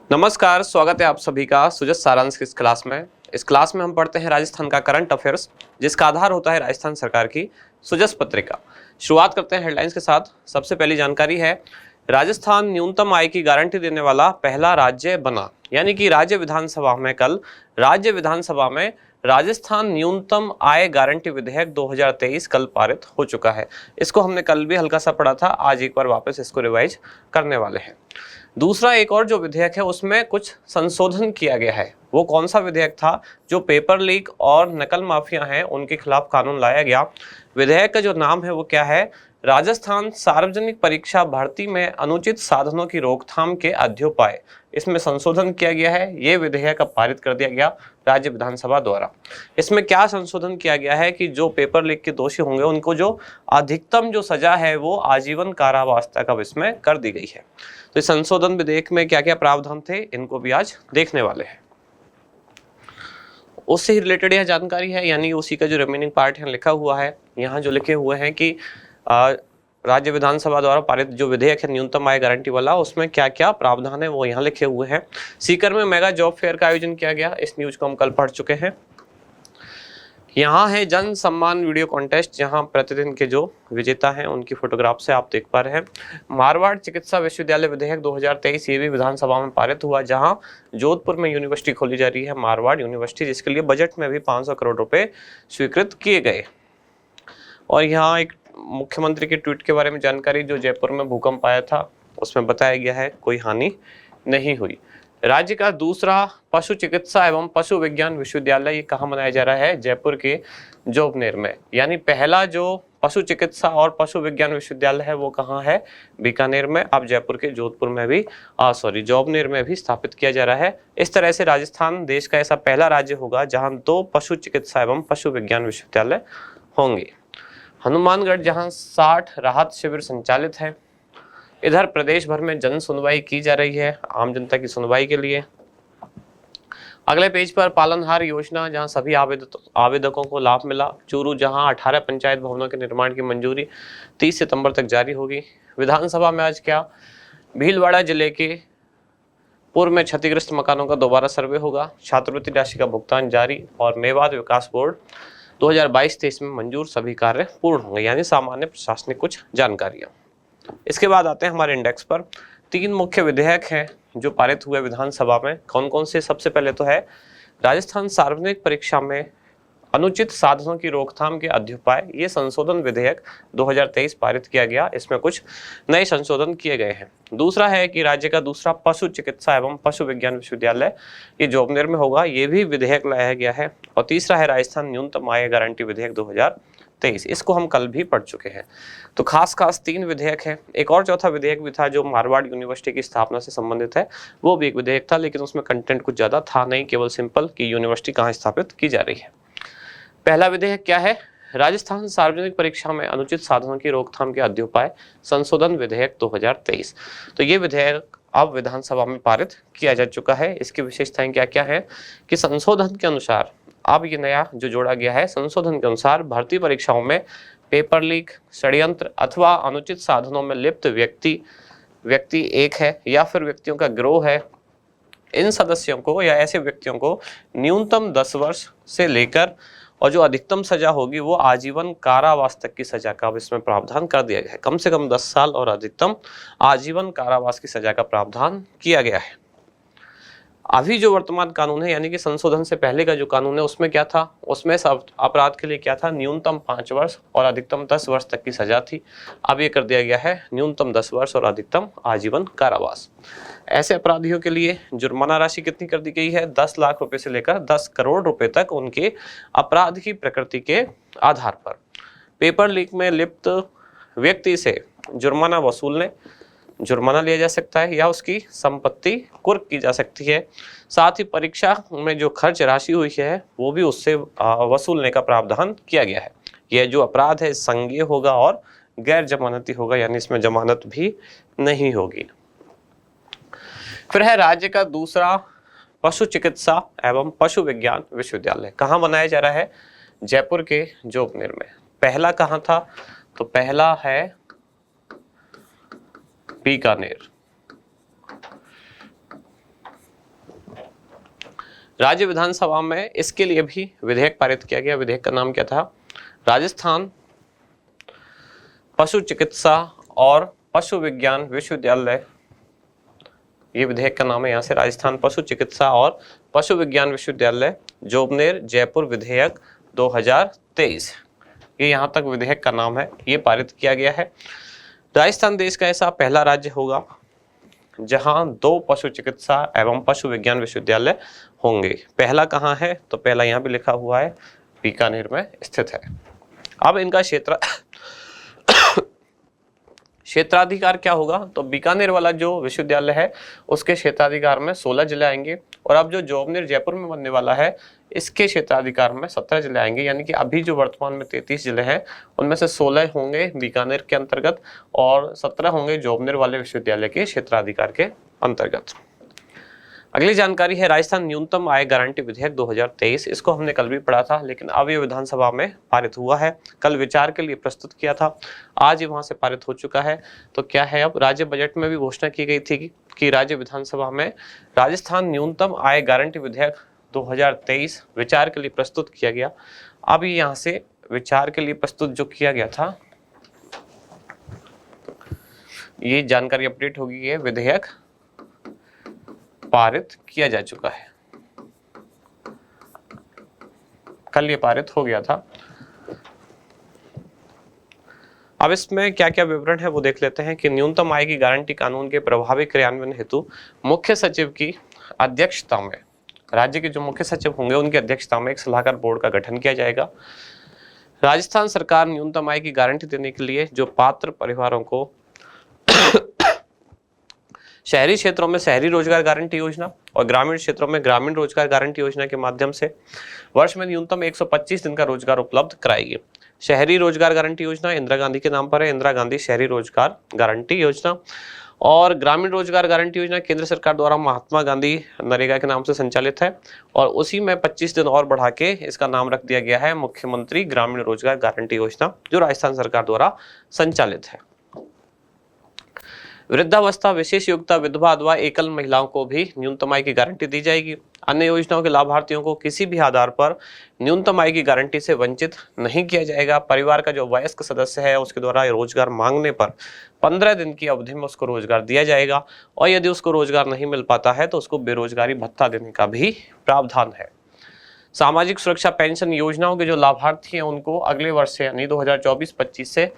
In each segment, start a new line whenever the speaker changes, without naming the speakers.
नमस्कार, स्वागत है आप सभी का सुजस सारांश की इस क्लास में। इस क्लास में हम पढ़ते हैं राजस्थान का करंट अफेयर्स, जिसका आधार होता है राजस्थान सरकार की सुजस पत्रिका। शुरुआत करते हैं हेडलाइंस के साथ। सबसे पहली जानकारी है, राजस्थान न्यूनतम आय की गारंटी देने वाला पहला राज्य बना। यानी कि राज्य विधानसभा में कल राज्य विधानसभा में राजस्थान न्यूनतम आय गारंटी विधेयक 2023 कल पारित हो चुका है। इसको हमने कल भी हल्का सा पढ़ा था, आज एक बार वापस इसको रिवाइज करने वाले हैं। दूसरा एक और जो विधेयक है उसमें कुछ संशोधन किया गया है। वो कौन सा विधेयक था? जो पेपर लीक और नकल माफिया हैं उनके खिलाफ कानून लाया गया। विधेयक का जो नाम है वो क्या है? राजस्थान सार्वजनिक परीक्षा भर्ती में अनुचित साधनों की रोकथाम के अध्युपाय। इसमें संशोधन किया गया है। ये विधेयक अब पारित कर दिया गया राज्य विधानसभा द्वारा। इसमें क्या संशोधन किया गया है कि जो पेपर लीक के दोषी होंगे उनको जो अधिकतम जो सजा है वो आजीवन कारावास तक अब इसमें कर दी गई है। तो इस संशोधन विधेयक में क्या क्या प्रावधान थे, इनको भी आज देखने वाले हैं। उससे ही रिलेटेड यह जानकारी है, यानी उसी का जो रिमेनिंग पार्ट है लिखा हुआ है। यहाँ जो लिखे हुए हैं कि राज्य विधानसभा द्वारा पारित जो विधेयक है न्यूनतम आय गारंटी वाला, उसमें क्या क्या प्रावधान है वो यहाँ लिखे हुए हैं। सीकर में मेगा जॉब फेयर का आयोजन किया गया। इस न्यूज को हम कल पढ़ चुके हैं। यहाँ है जन सम्मान वीडियो कॉन्टेस्ट, जहाँ प्रतिदिन के जो विजेता हैं उनकी फोटोग्राफ से आप देख पा रहे हैं। मारवाड़ चिकित्सा विश्वविद्यालय विधेयक 2023 ये भी विधानसभा में पारित हुआ, जहाँ जोधपुर में यूनिवर्सिटी खोली जा रही है, मारवाड़ यूनिवर्सिटी, जिसके लिए बजट में भी 500 करोड़ रुपए स्वीकृत किए गए। और यहाँ एक मुख्यमंत्री के ट्वीट के बारे में जानकारी, जो जयपुर में भूकंप आया था उसमें बताया गया है कोई हानि नहीं हुई। राज्य का दूसरा पशु चिकित्सा एवं पशु विज्ञान विश्वविद्यालय ये कहाँ बनाया जा रहा है? जयपुर के जोबनेर में। यानी पहला जो पशु चिकित्सा और पशु विज्ञान विश्वविद्यालय है वो कहाँ है? बीकानेर में। अब जयपुर के जोधपुर में भी जोबनेर में भी स्थापित किया जा रहा है। इस तरह से राजस्थान देश का ऐसा पहला राज्य होगा जहाँ 2 पशु चिकित्सा एवं पशु विज्ञान विश्वविद्यालय होंगे। हनुमानगढ़ जहाँ 60 राहत शिविर संचालित है। इधर प्रदेश भर में जन सुनवाई की जा रही है, आम जनता की सुनवाई के लिए। अगले पेज पर पालनहार योजना, जहां सभी आवेदकों को लाभ मिला। चूरू जहां 18 पंचायत भवनों के निर्माण की मंजूरी 30 सितंबर तक जारी होगी। विधानसभा में आज क्या? भीलवाड़ा जिले के पूर्व में क्षतिग्रस्त मकानों का दोबारा सर्वे होगा। छात्रवृत्ति राशि का भुगतान जारी। और मेवात विकास बोर्ड 2022-23 में मंजूर, सभी कार्य पूर्ण होंगे। यानी सामान्य प्रशासनिक कुछ जानकारियां। इसके बाद आते हैं हमारे इंडेक्स पर। 3 मुख्य विधेयक हैं जो पारित हुए विधानसभा में। कौन कौन से? सबसे पहले तो है राजस्थान सार्वजनिक परीक्षा में अनुचित साधनों की रोकथाम के अध्युपाय, ये संशोधन विधेयक 2023 पारित किया गया। इसमें कुछ नए संशोधन किए गए हैं। दूसरा है कि राज्य का दूसरा पशु चिकित्सा एवं पशु विज्ञान विश्वविद्यालय ये जोबनेर में होगा, ये भी विधेयक लाया गया है। और तीसरा है राजस्थान न्यूनतम आय गारंटी विधेयक 2023, इसको हम कल भी पढ़ चुके हैं। तो खास 3 विधेयक हैं। एक और चौथा विधेयक भी था जो मारवाड़ यूनिवर्सिटी की स्थापना से संबंधित है, वो भी एक विधेयक था, लेकिन उसमें कंटेंट कुछ ज्यादा था नहीं, केवल सिंपल कि यूनिवर्सिटी कहाँ स्थापित की जा रही है। पहला विधेयक क्या है? राजस्थान सार्वजनिक परीक्षा में अनुचित साधनों की रोकथाम के अध्युपाय संशोधन विधेयक 2023। तो ये विधेयक अब विधानसभा में पारित किया जा चुका है। इसकी विशेषताएं क्या क्या है कि संशोधन के अनुसार अब ये नया जो जोड़ा गया है, संशोधन के अनुसार भर्ती परीक्षाओं में पेपर लीक, षड्यंत्र अथवा अनुचित साधनों में लिप्त व्यक्ति एक है या फिर व्यक्तियों का गिरोह है, इन सदस्यों को या ऐसे व्यक्तियों को न्यूनतम 10 वर्ष से लेकर और जो अधिकतम सजा होगी वो आजीवन कारावास तक की सजा का अब इसमें प्रावधान कर दिया गया है। कम से कम 10 साल और अधिकतम आजीवन कारावास की सजा का प्रावधान किया गया है। अभी जो वर्तमान कानून है, यानी कि संशोधन से पहले का जो कानून है, उसमें क्या था? उसमें सब अपराध के लिए क्या था? न्यूनतम 5 वर्ष और अधिकतम 10 वर्ष तक की सजा थी। अब ये कर दिया गया है न्यूनतम 10 वर्ष और अधिकतम आजीवन कारावास। ऐसे अपराधियों के लिए जुर्माना राशि कितनी कर दी गई है? 10 लाख रुपए से लेकर 10 करोड़ रुपए तक उनके अपराध की प्रकृति के आधार पर। पेपर लीक में लिप्त व्यक्ति से जुर्माना लिया जा सकता है या उसकी संपत्ति कुर्क की जा सकती है। साथ ही परीक्षा में जो खर्च राशि हुई है वो भी उससे वसूलने का प्रावधान किया गया है। यह जो अपराध है संज्ञेय होगा और गैर जमानती होगा, यानी इसमें जमानत भी नहीं होगी। फिर है राज्य का दूसरा पशु चिकित्सा एवं पशु विज्ञान विश्वविद्यालय। कहाँ बनाया जा रहा है? जयपुर के जोबनेर में। पहला कहाँ था? तो पहला है बीकानेर। राज्य विधानसभा में इसके लिए भी विधेयक पारित किया गया। विधेयक का नाम क्या था? राजस्थान पशु चिकित्सा और पशु विज्ञान विश्वविद्यालय, ये विधेयक का नाम है। यहाँ से राजस्थान पशु चिकित्सा और पशु विज्ञान विश्वविद्यालय जोबनेर जयपुर विधेयक 2023, ये यहाँ तक विधेयक का नाम है, ये पारित किया गया है। राजस्थान देश का ऐसा पहला राज्य होगा जहां 2 पशु चिकित्सा एवं पशु विज्ञान विश्वविद्यालय होंगे। पहला कहाँ है? तो पहला यहाँ भी लिखा हुआ है, बीकानेर में स्थित है। अब इनका क्षेत्राधिकार क्या होगा? तो बीकानेर वाला जो विश्वविद्यालय है उसके क्षेत्राधिकार में 16 जिले आएंगे, और अब जो जोबनेर जयपुर में बनने वाला है इसके क्षेत्राधिकार में 17 जिले आएंगे। यानी कि अभी जो वर्तमान में 33 जिले हैं उनमें से 16 होंगे बीकानेर के अंतर्गत और 17 होंगे जोबनेर वाले विश्वविद्यालय के क्षेत्राधिकार के अंतर्गत। अगली जानकारी है राजस्थान न्यूनतम आय गारंटी विधेयक 2023। इसको हमने कल भी पढ़ा था, लेकिन अब ये विधानसभा में पारित हुआ है। कल विचार के लिए प्रस्तुत किया था, आज ये वहां से पारित हो चुका है। तो क्या है, अब राज्य बजट में भी घोषणा की गई थी कि राज्य विधानसभा में राजस्थान न्यूनतम आय गारंटी विधेयक 2023 विचार के लिए प्रस्तुत किया गया। अब यहाँ से विचार के लिए प्रस्तुत जो किया गया था, ये जानकारी अपडेट हो गई है, विधेयक पारित किया जा चुका है। कल ये पारित हो गया था। अब इसमें क्या क्या विवरण है वो देख लेते हैं कि न्यूनतम आय की गारंटी कानून के प्रभावी क्रियान्वयन हेतु मुख्य सचिव की अध्यक्षता में, राज्य के जो मुख्य सचिव होंगे उनकी अध्यक्षता में एक सलाहकार बोर्ड का गठन किया जाएगा। राजस्थान सरकार न्यूनतम आय की गारंटी देने के लिए जो पात्र परिवारों को शहरी क्षेत्रों में शहरी रोजगार गारंटी योजना और ग्रामीण क्षेत्रों में ग्रामीण रोजगार गारंटी योजना के माध्यम से वर्ष में न्यूनतम 125 दिन का रोजगार उपलब्ध कराएगी। शहरी रोजगार गारंटी योजना इंदिरा गांधी के नाम पर है, इंदिरा गांधी शहरी रोजगार गारंटी योजना। और ग्रामीण रोजगार गारंटी योजना केंद्र सरकार द्वारा महात्मा गांधी नरेगा के नाम से संचालित है, और उसी में 25 दिन और बढ़ा के इसका नाम रख दिया गया है मुख्यमंत्री ग्रामीण रोजगार गारंटी योजना, जो राजस्थान सरकार द्वारा संचालित है। वृद्धावस्था, विशेष योग्यता, विधवा अथवा एकल महिलाओं को भी न्यूनतम आय की गारंटी दी जाएगी। अन्य योजनाओं के लाभार्थियों को किसी भी आधार पर न्यूनतम आय की गारंटी से वंचित नहीं किया जाएगा। परिवार का जो वयस्क सदस्य है उसके द्वारा रोजगार मांगने पर 15 दिन की अवधि में उसको रोजगार दिया जाएगा, और यदि उसको रोजगार नहीं मिल पाता है तो उसको बेरोजगारी भत्ता देने का भी प्रावधान है। सामाजिक सुरक्षा पेंशन योजनाओं के जो लाभार्थी हैं उनको अगले वर्ष से यानी 2024-25 से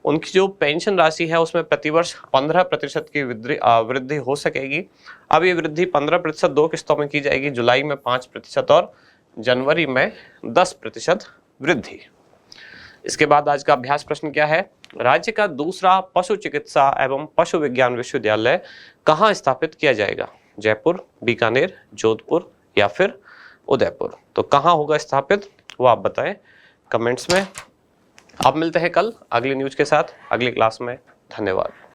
उनकी जो पेंशन राशि है उसमें प्रतिवर्ष 15% की वृद्धि हो सकेगी। अब ये वृद्धि 15% 2 किस्तों में की जाएगी, जुलाई में 5% और जनवरी में 10% वृद्धि। इसके बाद आज का अभ्यास प्रश्न क्या है? राज्य का दूसरा पशु चिकित्सा एवं पशु विज्ञान विश्वविद्यालय कहाँ स्थापित किया जाएगा? जयपुर, बीकानेर, जोधपुर या फिर उदयपुर? तो कहाँ होगा स्थापित वो आप बताएं कमेंट्स में। आप मिलते हैं कल अगली न्यूज के साथ अगली क्लास में। धन्यवाद।